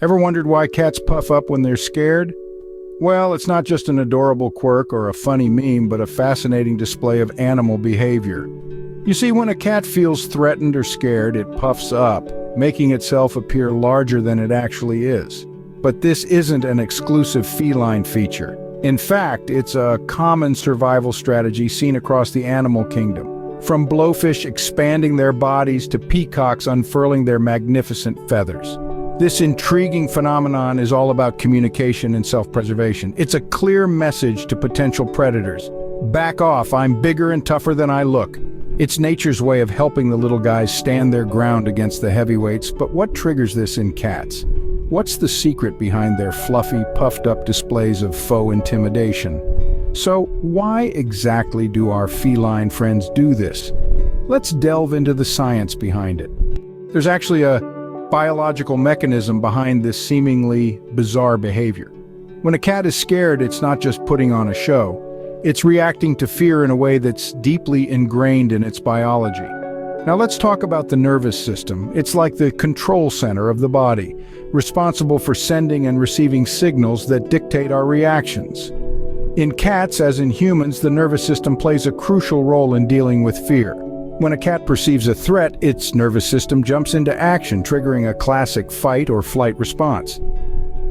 Ever wondered why cats puff up when they're scared? Well, it's not just an adorable quirk or a funny meme, but a fascinating display of animal behavior. You see, when a cat feels threatened or scared, it puffs up, making itself appear larger than it actually is. But this isn't an exclusive feline feature. In fact, it's a common survival strategy seen across the animal kingdom, from blowfish expanding their bodies to peacocks unfurling their magnificent feathers. This intriguing phenomenon is all about communication and self-preservation. It's a clear message to potential predators. Back off, I'm bigger and tougher than I look. It's nature's way of helping the little guys stand their ground against the heavyweights. But what triggers this in cats? What's the secret behind their fluffy, puffed-up displays of faux intimidation? So, why exactly do our feline friends do this? Let's delve into the science behind it. There's actually a biological mechanism behind this seemingly bizarre behavior. When a cat is scared, it's not just putting on a show. It's reacting to fear in a way that's deeply ingrained in its biology. Now let's talk about the nervous system. It's like the control center of the body, responsible for sending and receiving signals that dictate our reactions. In cats, as in humans, the nervous system plays a crucial role in dealing with fear. When a cat perceives a threat, its nervous system jumps into action, triggering a classic fight or flight response.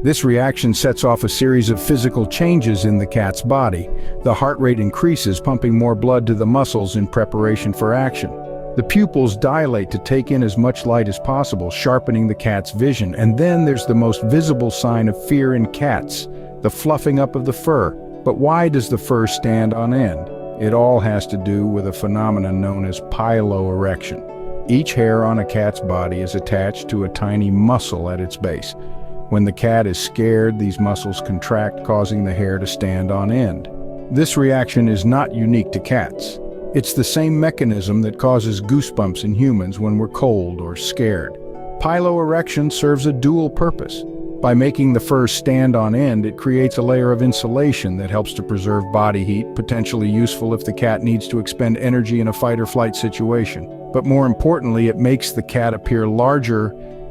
This reaction sets off a series of physical changes in the cat's body. The heart rate increases, pumping more blood to the muscles in preparation for action. The pupils dilate to take in as much light as possible, sharpening the cat's vision. And then there's the most visible sign of fear in cats, the fluffing up of the fur. But why does the fur stand on end? It all has to do with a phenomenon known as erection. Each hair on a cat's body is attached to a tiny muscle at its base. When the cat is scared, these muscles contract, causing the hair to stand on end. This reaction is not unique to cats. It's the same mechanism that causes goosebumps in humans when we're cold or scared. Erection serves a dual purpose. By making the fur stand on end, it creates a layer of insulation that helps to preserve body heat, potentially useful if the cat needs to expend energy in a fight or flight situation. But more importantly, it makes the cat appear larger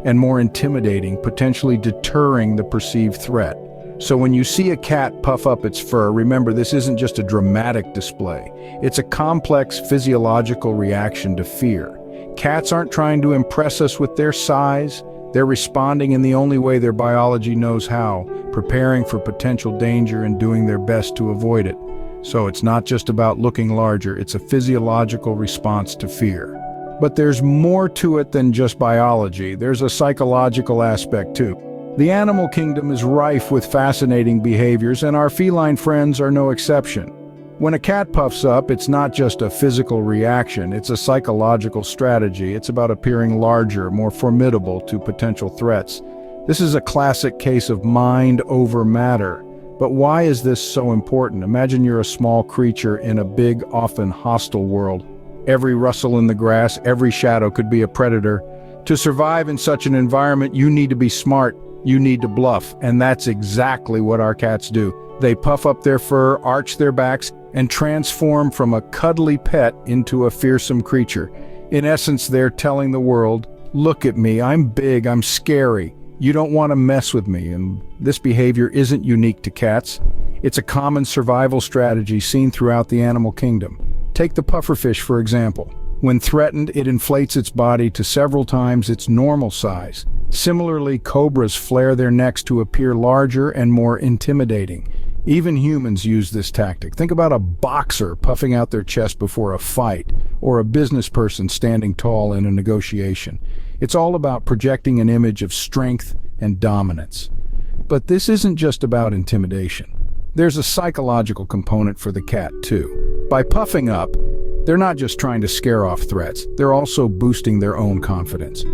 and more intimidating, potentially deterring the perceived threat. So when you see a cat puff up its fur, remember this isn't just a dramatic display. It's a complex physiological reaction to fear. Cats aren't trying to impress us with their size. They're responding in the only way their biology knows how, preparing for potential danger and doing their best to avoid it. So it's not just about looking larger, it's a physiological response to fear. But there's more to it than just biology. There's a psychological aspect too. The animal kingdom is rife with fascinating behaviors, and our feline friends are no exception. When a cat puffs up, it's not just a physical reaction, it's a psychological strategy. It's about appearing larger, more formidable to potential threats. This is a classic case of mind over matter. But why is this so important? Imagine you're a small creature in a big, often hostile world. Every rustle in the grass, every shadow could be a predator. To survive in such an environment, you need to be smart, you need to bluff, and that's exactly what our cats do. They puff up their fur, arch their backs, and transform from a cuddly pet into a fearsome creature. In essence, they're telling the world, look at me, I'm big, I'm scary. You don't want to mess with me. And this behavior isn't unique to cats. It's a common survival strategy seen throughout the animal kingdom. Take the pufferfish, for example. When threatened, it inflates its body to several times its normal size. Similarly, cobras flare their necks to appear larger and more intimidating. Even humans use this tactic. Think about a boxer puffing out their chest before a fight, or a business person standing tall in a negotiation. It's all about projecting an image of strength and dominance. But this isn't just about intimidation. There's a psychological component for the cat, too. By puffing up, they're not just trying to scare off threats, they're also boosting their own confidence.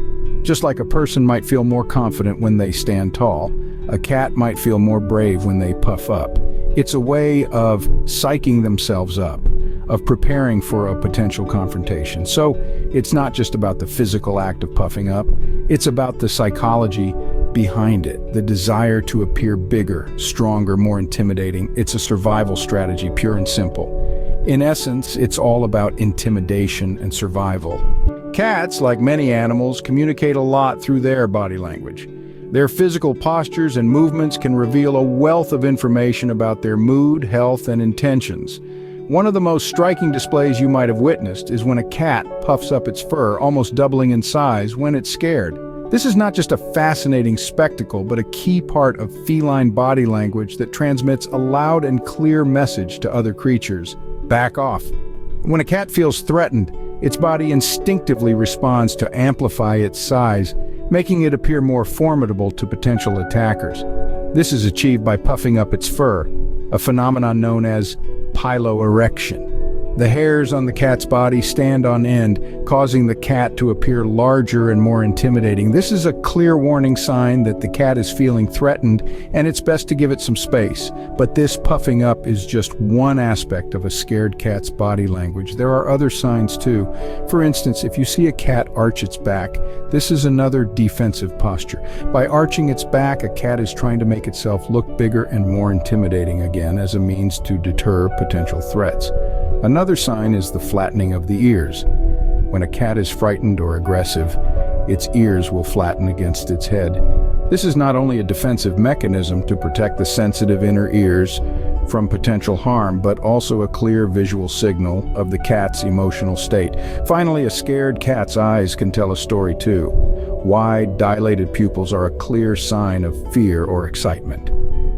Just like a person might feel more confident when they stand tall, a cat might feel more brave when they puff up. It's a way of psyching themselves up, of preparing for a potential confrontation. So it's not just about the physical act of puffing up, it's about the psychology behind it, the desire to appear bigger, stronger, more intimidating. It's a survival strategy, pure and simple. In essence, it's all about intimidation and survival. Cats, like many animals, communicate a lot through their body language. Their physical postures and movements can reveal a wealth of information about their mood, health, and intentions. One of the most striking displays you might have witnessed is when a cat puffs up its fur, almost doubling in size when it's scared. This is not just a fascinating spectacle, but a key part of feline body language that transmits a loud and clear message to other creatures. Back off. When a cat feels threatened, its body instinctively responds to amplify its size, making it appear more formidable to potential attackers. This is achieved by puffing up its fur, a phenomenon known as erection. The hairs on the cat's body stand on end, causing the cat to appear larger and more intimidating. This is a clear warning sign that the cat is feeling threatened, and it's best to give it some space. But this puffing up is just one aspect of a scared cat's body language. There are other signs too. For instance, if you see a cat arch its back, this is another defensive posture. By arching its back, a cat is trying to make itself look bigger and more intimidating again as a means to deter potential threats. Another sign is the flattening of the ears. When a cat is frightened or aggressive, its ears will flatten against its head. This is not only a defensive mechanism to protect the sensitive inner ears from potential harm, but also a clear visual signal of the cat's emotional state. Finally, a scared cat's eyes can tell a story too. Wide, dilated pupils are a clear sign of fear or excitement.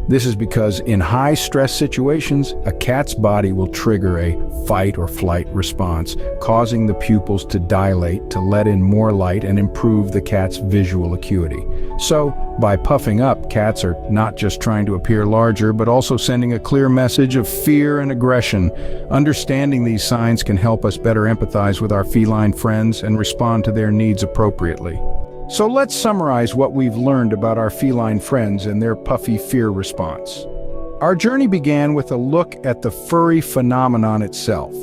This is because in high-stress situations, a cat's body will trigger a fight or flight response, causing the pupils to dilate to let in more light and improve the cat's visual acuity. So, by puffing up, cats are not just trying to appear larger, but also sending a clear message of fear and aggression. Understanding these signs can help us better empathize with our feline friends and respond to their needs appropriately. So let's summarize what we've learned about our feline friends and their puffy fear response. Our journey began with a look at the furry phenomenon itself.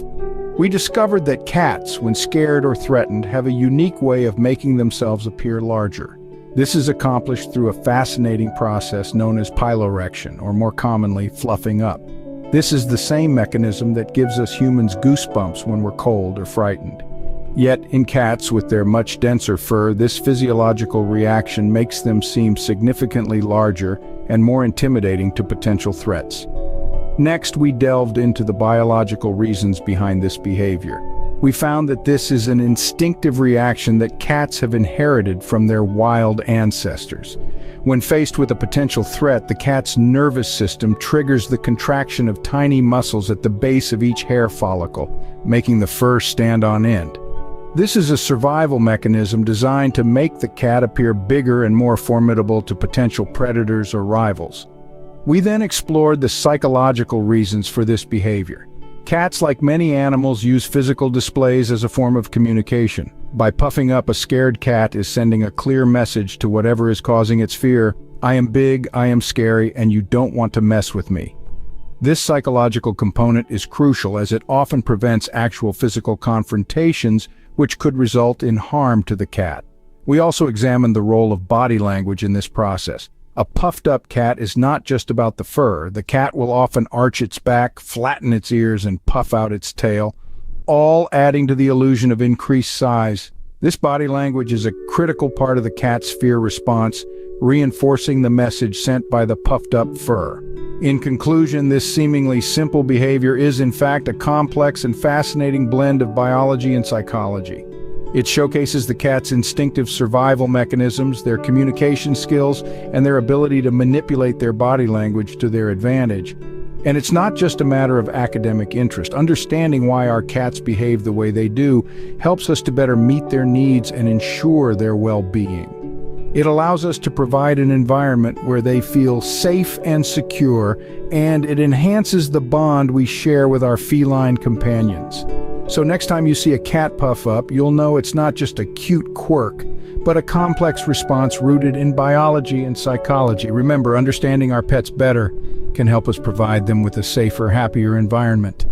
We discovered that cats, when scared or threatened, have a unique way of making themselves appear larger. This is accomplished through a fascinating process known as piloerection, or more commonly, fluffing up. This is the same mechanism that gives us humans goosebumps when we're cold or frightened. Yet, in cats with their much denser fur, this physiological reaction makes them seem significantly larger and more intimidating to potential threats. Next, we delved into the biological reasons behind this behavior. We found that this is an instinctive reaction that cats have inherited from their wild ancestors. When faced with a potential threat, the cat's nervous system triggers the contraction of tiny muscles at the base of each hair follicle, making the fur stand on end. This is a survival mechanism designed to make the cat appear bigger and more formidable to potential predators or rivals. We then explored the psychological reasons for this behavior. Cats, like many animals, use physical displays as a form of communication. By puffing up, a scared cat is sending a clear message to whatever is causing its fear: I am big, I am scary, and you don't want to mess with me. This psychological component is crucial as it often prevents actual physical confrontations, which could result in harm to the cat. We also examined the role of body language in this process. A puffed-up cat is not just about the fur. The cat will often arch its back, flatten its ears, and puff out its tail, all adding to the illusion of increased size. This body language is a critical part of the cat's fear response, reinforcing the message sent by the puffed-up fur. In conclusion, this seemingly simple behavior is in fact a complex and fascinating blend of biology and psychology. It showcases the cat's instinctive survival mechanisms, their communication skills, and their ability to manipulate their body language to their advantage. And it's not just a matter of academic interest. Understanding why our cats behave the way they do helps us to better meet their needs and ensure their well-being. It allows us to provide an environment where they feel safe and secure, and it enhances the bond we share with our feline companions. So next time you see a cat puff up, you'll know it's not just a cute quirk, but a complex response rooted in biology and psychology. Remember, understanding our pets better can help us provide them with a safer, happier environment.